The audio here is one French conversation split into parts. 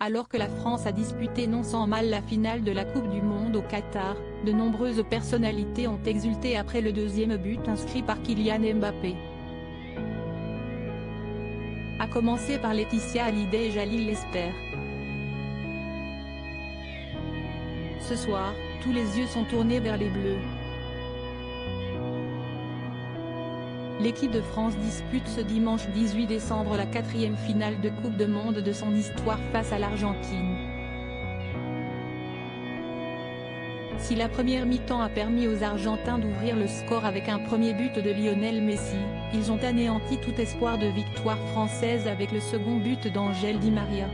Alors que la France a disputé non sans mal la finale de la Coupe du Monde au Qatar, de nombreuses personnalités ont exulté après le deuxième but inscrit par Kylian Mbappé. À commencer par Laetitia Hallyday et Jalil Lesper. Ce soir, tous les yeux sont tournés vers les Bleus. L'équipe de France dispute ce dimanche 18 décembre la 4e finale de Coupe du Monde de son histoire face à l'Argentine. Si la première mi-temps a permis aux Argentins d'ouvrir le score avec un premier but de Lionel Messi, ils ont anéanti tout espoir de victoire française avec le second but d'Angel Di Maria.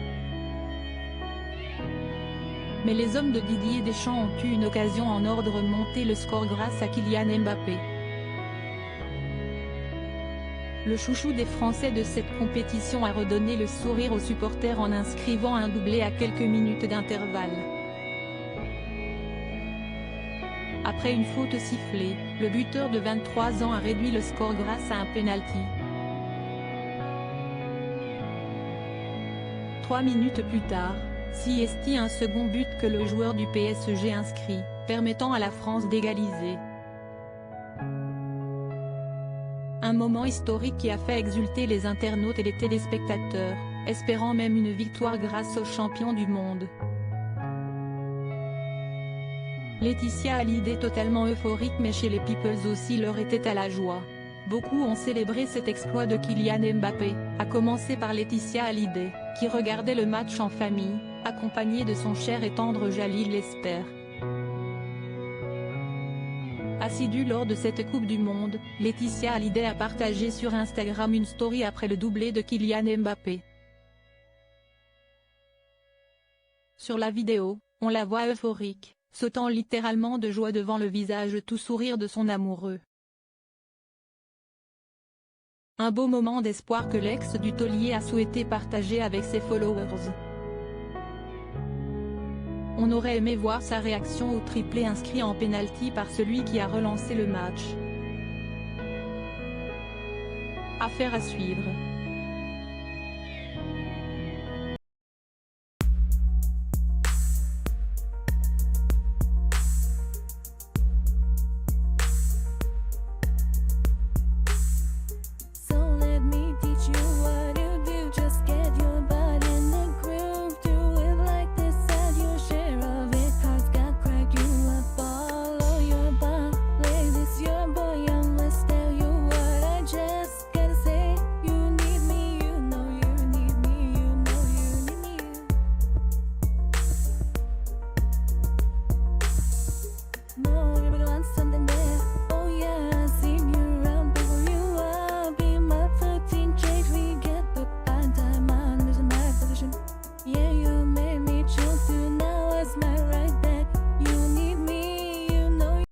Mais les hommes de Didier Deschamps ont eu une occasion en or de remonter le score grâce à Kylian Mbappé. Le chouchou des Français de cette compétition a redonné le sourire aux supporters en inscrivant un doublé à quelques minutes d'intervalle. Après une faute sifflée, le buteur de 23 ans a réduit le score grâce à un pénalty. 3 minutes plus tard, siesti un second but que le joueur du PSG inscrit, permettant à la France d'égaliser. Un moment historique qui a fait exulter les internautes et les téléspectateurs, espérant même une victoire grâce aux champions du monde. Laetitia Hallyday totalement euphorique, mais chez les Peoples aussi l'heure était à la joie. Beaucoup ont célébré cet exploit de Kylian Mbappé, à commencer par Laetitia Hallyday, qui regardait le match en famille, accompagnée de son cher et tendre Jalil Lesper. Assidue lors de cette Coupe du Monde, Laetitia Hallyday a partagé sur Instagram une story après le doublé de Kylian Mbappé. Sur la vidéo, on la voit euphorique, sautant littéralement de joie devant le visage tout sourire de son amoureux. Un beau moment d'espoir que l'ex du taulier a souhaité partager avec ses followers. On aurait aimé voir sa réaction au triplé inscrit en pénalty par celui qui a relancé le match. Affaire à suivre.